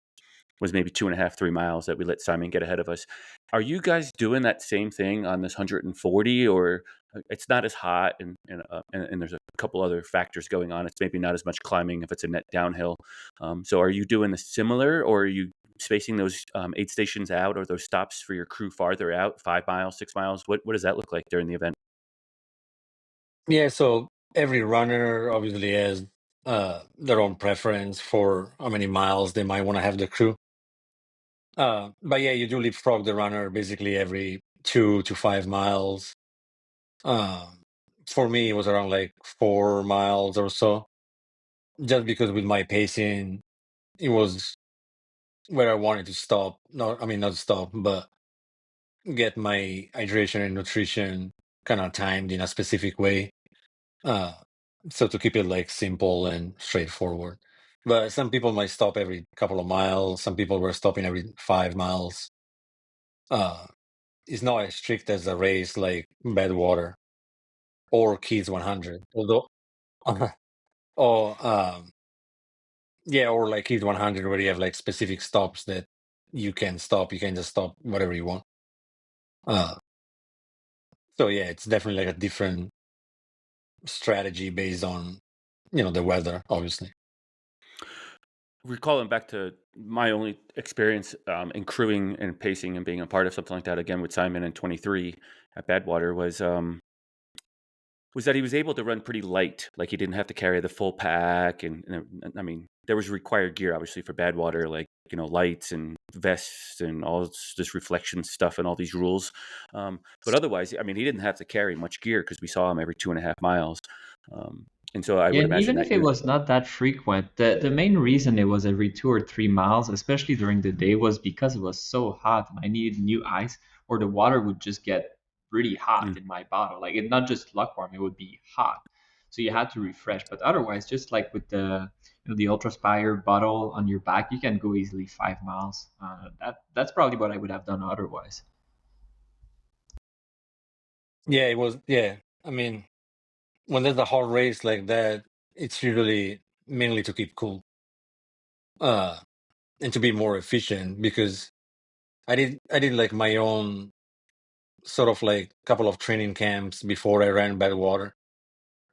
was maybe 2.5, 3 miles that we let Simon get ahead of us. Are you guys doing that same thing on this 140, or it's not as hot, and there's a couple other factors going on. It's maybe not as much climbing if it's a net downhill. So are you doing the similar, or are you spacing those aid stations out, or those stops for your crew farther out, 5 miles, 6 miles? What does that look like during the event? Yeah, so every runner obviously has their own preference for how many miles they might want to have the crew. But yeah, you do leapfrog the runner basically every 2 to 5 miles. For me, it was around like 4 miles or so, just because with my pacing, it was where I wanted to stop. No, I mean, not stop, but get my hydration and nutrition kind of timed in a specific way. Uh, so to keep it like simple and straightforward. But some people might stop every couple of miles. Some people were stopping every 5 miles. Uh, it's not as strict as a race like Badwater or Keys 100. Although, or yeah, or like Keys 100 where you have like specific stops that you can stop. You can just stop whatever you want. Uh, so yeah, it's definitely like a different strategy based on the weather, obviously. Recalling back to my only experience in crewing and pacing and being a part of something like that again with Simon in 23 at Badwater was that he was able to run pretty light. Like he didn't have to carry the full pack, and I mean there was required gear obviously for Badwater, like lights and vests and all this reflection stuff and all these rules. But otherwise, I mean, he didn't have to carry much gear because we saw him every 2.5 miles. And so I Yeah, would and imagine even that if it you. was not that frequent, the main reason it was every 2 or 3 miles, especially during the day, was because it was so hot and I needed new ice, or the water would just get really hot Mm. in my bottle. Like it not just lukewarm, it would be hot. So you had to refresh. But otherwise, just like with the Ultraspire bottle on your back, you can go easily 5 miles. That's probably what I would have done otherwise. Yeah, it was. Yeah, I mean, when there's a hot race like that, it's usually mainly to keep cool, uh, and to be more efficient. Because I did like my own sort of like couple of training camps before I ran Badwater,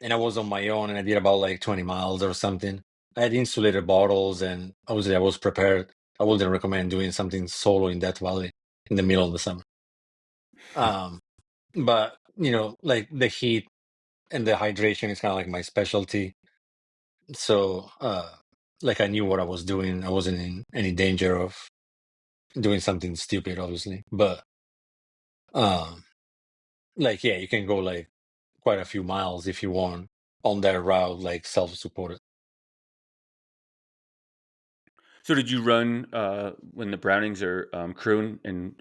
and I was on my own, and I did about like 20 miles or something. I had insulated bottles, and obviously I was prepared. I wouldn't recommend doing something solo in that valley in the middle of the summer. Um, but like the heat and the hydration is kind of like my specialty. So, like I knew what I was doing. I wasn't in any danger of doing something stupid, obviously. But, um, like, yeah, you can go like quite a few miles if you want on that route, like self-supported. So did you run when the Brownings are crewing and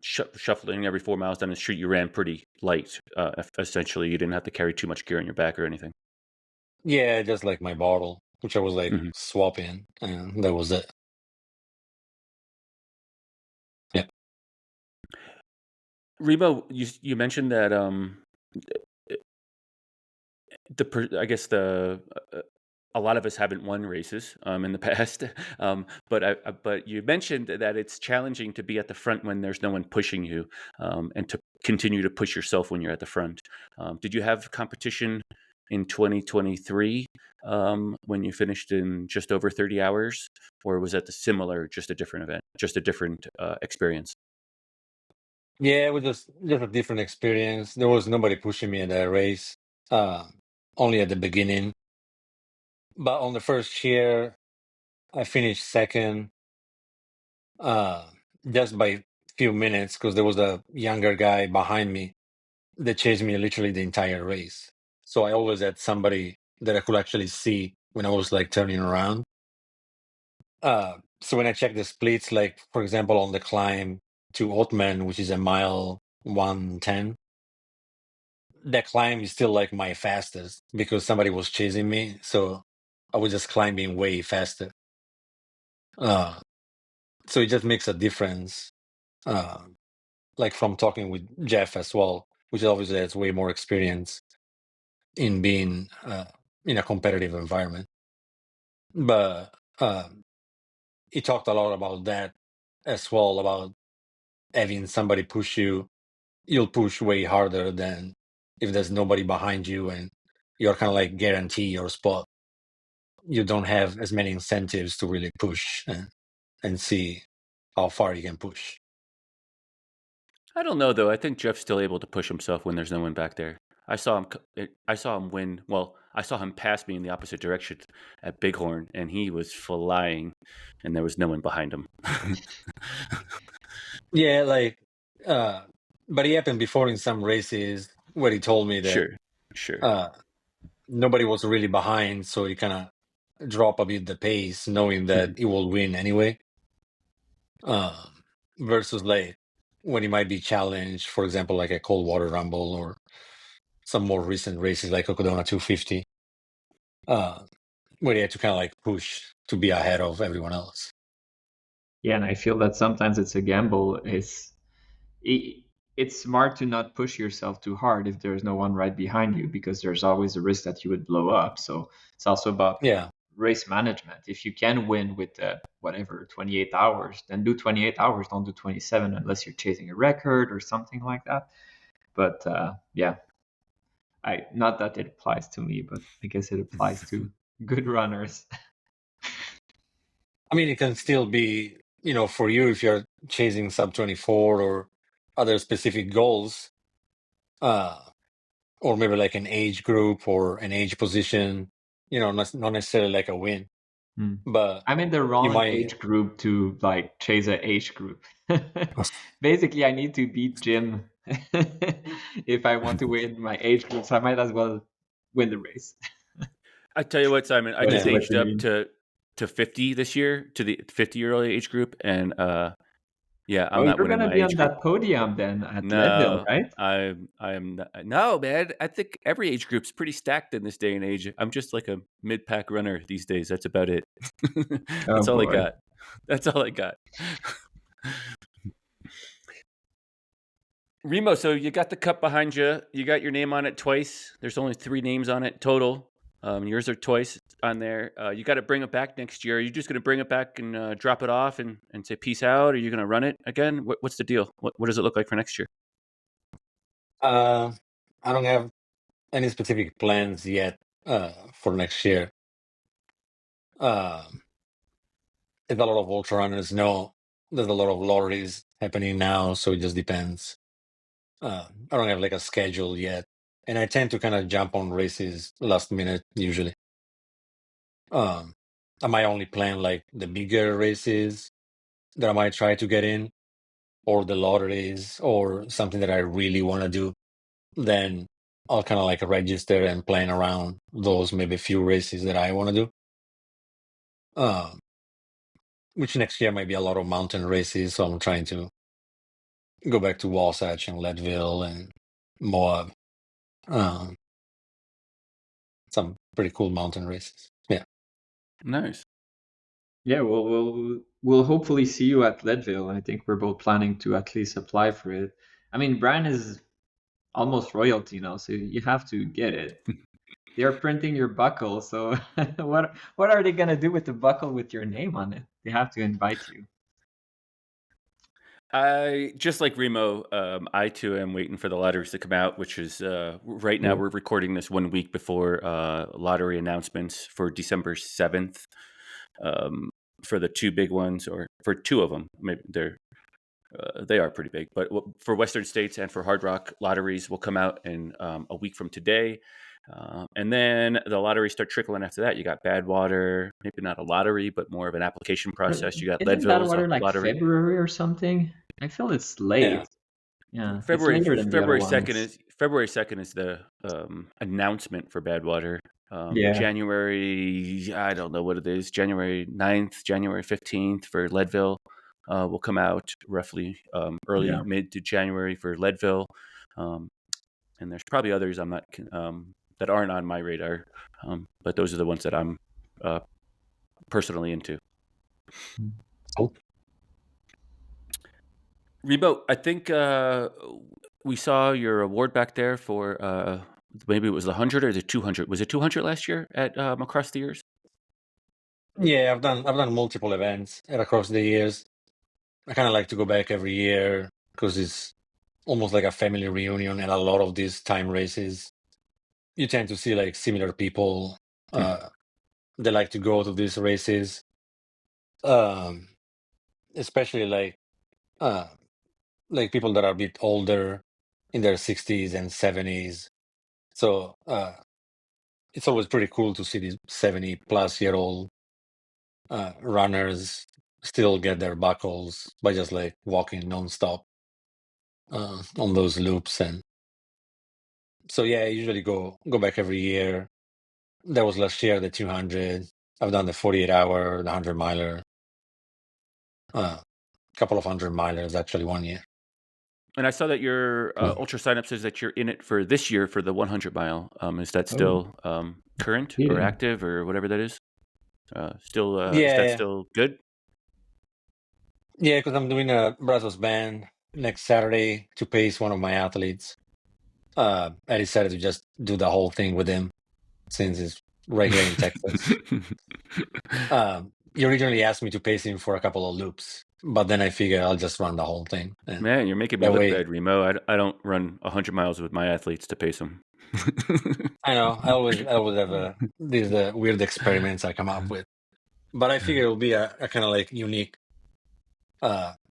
shuffling every 4 miles down the street? You ran pretty light, essentially. You didn't have to carry too much gear on your back or anything. Yeah, just like my bottle, which I was like Hmm. swapping, and that was it. Yeah. Remo, you mentioned that I guess a lot of us haven't won races in the past, but you mentioned that it's challenging to be at the front when there's no one pushing you, and to continue to push yourself when you're at the front. Did you have competition in 2023 when you finished in just over 30 hours, or was that similar, just a different event, just a different experience? Yeah, it was just a different experience. There was nobody pushing me in that race, uh, only at the beginning. But on the first year, I finished second, uh, just by few minutes because there was a younger guy behind me that chased me literally the entire race. So I always had somebody that I could actually see when I was like turning around. So when I check the splits, like for example on the climb to Otman, which is a mile 110, that climb is still like my fastest because somebody was chasing me. So I was just climbing way faster. So it just makes a difference. Like from talking with Jeff as well, which obviously has way more experience in being in a competitive environment. But he talked a lot about that as well, about having somebody push you. You'll push way harder than if there's nobody behind you and you're kind of like guarantee your spot. You don't have as many incentives to really push and see how far you can push. I don't know though. I think Jeff's still able to push himself when there's no one back there. I saw him. I saw him win. Well, I saw him pass me in the opposite direction at Bighorn, and he was flying, and there was no one behind him. Yeah, like, but it happened before in some races where he told me that Sure. nobody was really behind, so he kind of drop a bit the pace, knowing that he will win anyway. Versus like when he might be challenged, for example, like a cold water rumble or some more recent races like Cocodona 250, where he had to kind of like push to be ahead of everyone else. Yeah, and I feel that sometimes it's a gamble. It's smart to not push yourself too hard if there's no one right behind you, because there's always a risk that you would blow up. So it's also about Yeah. race management. If you can win with whatever 28 hours, then do 28 hours. Don't do 27 unless you're chasing a record or something like that. But yeah, I not that it applies to me, but I guess it applies to good runners. I mean, it can still be, for you if you're chasing sub 24 or other specific goals, or maybe like an age group or an age position, not necessarily like a win, but I'm in the you wrong might. age group to like chase an age group. Basically, I need to beat Jim if I want to win my age group. So I might as well win the race. I tell you what, Simon, I I just see what aged you up mean. to 50 this year, to the 50-year-old age group, and yeah, I'm Oh, not you're winning gonna my be on age group. that podium then at Leadville, No, right? I am not, no, man. I think every age group's pretty stacked in this day and age. I'm just like a mid-pack runner these days. That's about it. Oh That's all I boy. got. That's all I got. Remo, so you got the cup behind you. You got your name on it twice. There's only 3 names on it total. Yours are twice on there. You got to bring it back next year. Are you just going to bring it back and drop it off and say peace out? Or are you going to run it again? What's the deal? What does it look like for next year? I don't have any specific plans yet for next year. As a lot of ultra runners know, there's a lot of lotteries happening now, so it just depends. I don't have like a schedule yet, and I tend to kind of jump on races last minute usually. I might only plan like the bigger races that I might try to get in, or the lotteries, or something that I really want to do. Then I'll kind of like register and plan around those maybe few races that I want to do. Which next year might be a lot of mountain races, so I'm trying to go back to Wasatch and Leadville and Moab. Um, some pretty cool mountain races. Yeah. Nice. Yeah, we'll hopefully see you at Leadville. I think we're both planning to at least apply for it. I mean, Brian is almost royalty now, so you have to get it. They're printing your buckle, so what are they gonna do with the buckle with your name on it? They have to invite you. I just like Remo. I too am waiting for the lotteries to come out, which is right now. Cool. We're recording this 1 week before lottery announcements for December 7th. For the 2 big ones, or for 2 of them, maybe they are pretty big. But for Western states and for Hard Rock, lotteries will come out in a week from today. And then the lotteries start trickling after that. You got Badwater, maybe not a lottery, but more of an application process. You got Isn't Leadville's a Badwater like lottery. February or something? I feel it's late. Yeah, it's February later than the other February second ones. is February 2nd is the announcement for Badwater. Yeah, January, I don't know what it is. January 9th, January 15th for Leadville will come out roughly early yeah. mid to January for Leadville. And there's probably others I'm not that aren't on my radar, but those are the ones that I'm uh, personally into. Cool. Remo, I think we saw your award back there for maybe it was the 100 or the 200. Was it 200 last year at across the years? Yeah, I've done multiple events across the years. I kind of like to go back every year because it's almost like a family reunion, and a lot of these time races, you tend to see like similar people. They like to go to these races, um, especially uh, like people that are a bit older, in their 60s and 70s. So it's always pretty cool to see these 70-plus-year-old runners still get their buckles by just like walking nonstop on those loops. And so yeah, I usually go back every year. That was last year, the 200. I've done the 48-hour, the 100-miler, a couple of 100-milers actually one year. And I saw that your ultra signup says that you're in it for this year for the 100 mile. Is that Oh, still current or competing. active or whatever that is? Still, is that Yeah, still good? yeah, because I'm doing a Brazos band next Saturday to pace one of my athletes. I decided to just do the whole thing with him since it's right here in Texas. He originally asked me to pace him for a couple of loops, but then I figured I'll just run the whole thing. And Man, you're making me that look way, bad, Remo. I don't run 100 miles with my athletes to pace them. I know I always have these weird experiments I come up with, but I figure it'll be a kind of like unique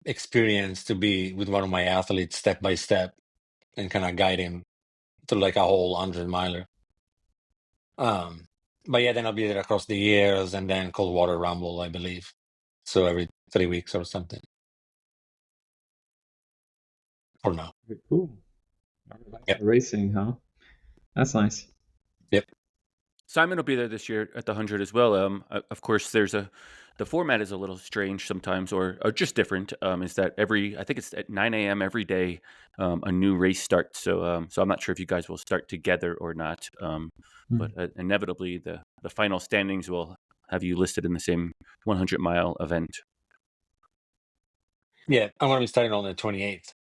experience to be with one of my athletes step by step and kind of guide him through like a whole 100-miler. Um, but yeah, then I'll be there across the years, and then Cold Water Rumble, I believe. So every 3 weeks or something for now. Very cool. Lots Yep. of racing, huh? That's nice. Yep. Simon will be there this year at the 100 as well. Of course, the format is a little strange sometimes, or just different. Is that I think it's at 9 a.m. every day, a new race starts. So I'm not sure if you guys will start together or not. But inevitably, the final standings will have you listed in the same 100-mile event. Yeah, I'm going to be starting on the 28th.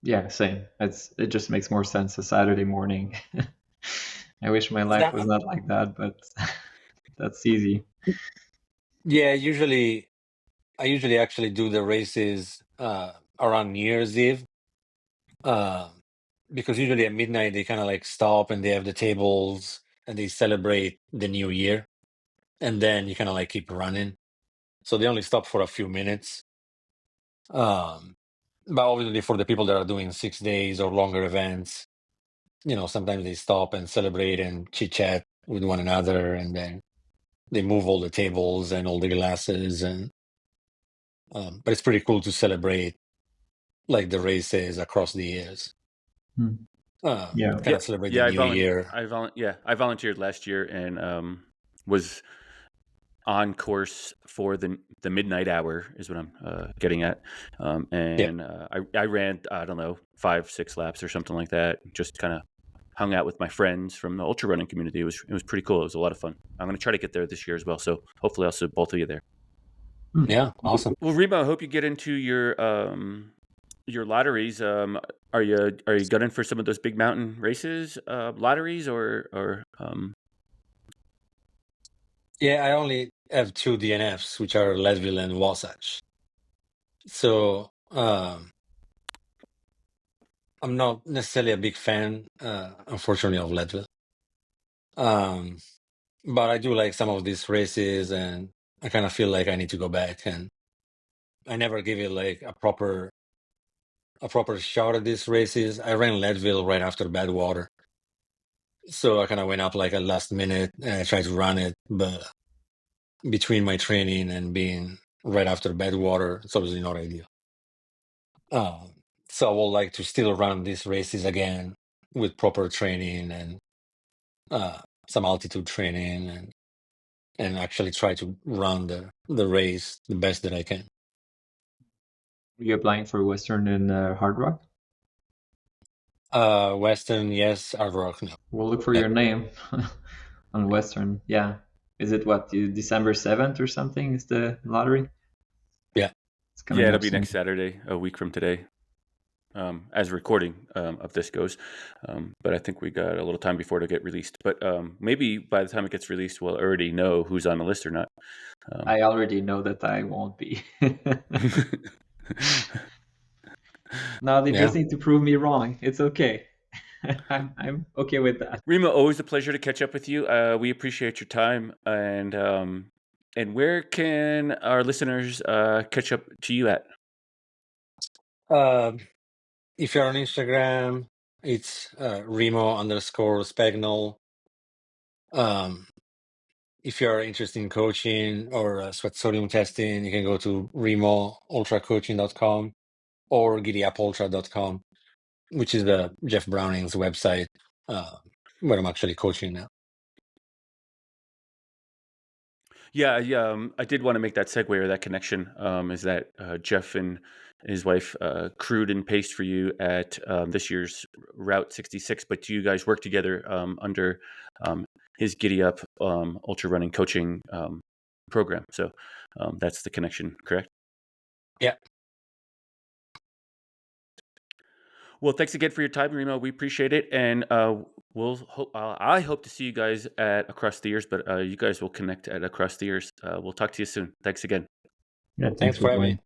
Yeah, same. It just makes more sense a Saturday morning. I wish my life was That- not like that, but that's easy. yeah, I usually actually do the races around New Year's Eve, uh, because usually at midnight they kind of like stop and they have the tables and they celebrate the new year, and then you kind of like keep running. So they only stop for a few minutes. Um, but obviously for the people that are doing 6 days or longer events, sometimes they stop and celebrate and chit chat with one another, and then they move all the tables and all the glasses, and but it's pretty cool to celebrate like the races across the years. Hmm. Yeah. Kind Yeah, of celebrate the yeah. new year. I volunteered last year and was on course for the midnight hour is what I'm getting at. Yep. And I ran, I don't know, 5-6 laps or something like that. Just kind of hung out with my friends from the ultra running community. It was pretty cool. It was a lot of fun. I'm going to try to get there this year as well. So hopefully I'll see both of you there. Yeah, awesome. Well, Reba, I hope you get into your lotteries. Are you gunning for some of those big mountain races, lotteries, or Yeah, I only have two DNFs, which are Leadville and Wasatch. So I'm not necessarily a big fan, unfortunately, of Leadville. Um, but I do like some of these races, and I kind of feel like I need to go back. And I never give it like a proper shot at these races. I ran Leadville right after Badwater, so I kind of went up like a last minute and I tried to run it, but between my training and being right after Badwater, it's obviously not ideal. So I would like to still run these races again with proper training and some altitude training and actually try to run the race the best that I can. Are you applying for Western and Hard Rock? Western, yes. Hard Rock, no. We'll look for Yeah. your name on Western. Yeah. Is it what, December 7th or something is the lottery? Yeah. It's coming it'll up be soon. next Saturday, a week from today, as recording of this goes. But I think we got a little time before to get released. But maybe by the time it gets released, we'll already know who's on the list or not. I already know that I won't be. Now they just Yeah. need to prove me wrong. It's okay. I'm okay with that. Remo, always a pleasure to catch up with you. We appreciate your time. And where can our listeners catch up to you at? If you're on Instagram, it's Remo_Spagnol. If you're interested in coaching or sweat sodium testing, you can go to RemoUltraCoaching.com or GiddyUpUltra.com, which is the Jeff Browning's website where I'm actually coaching now. Yeah, I did want to make that segue or that connection. Is that Jeff and his wife crewed and paced for you at this year's Route 66, but you guys work together under his Giddy Up ultra running coaching program. So that's the connection, correct? Yeah. Well, thanks again for your time, Remo. We appreciate it, and I hope to see you guys at Across the Years, but you guys will connect at Across the Years. We'll talk to you soon. Thanks again. Yeah, Thanks for having me.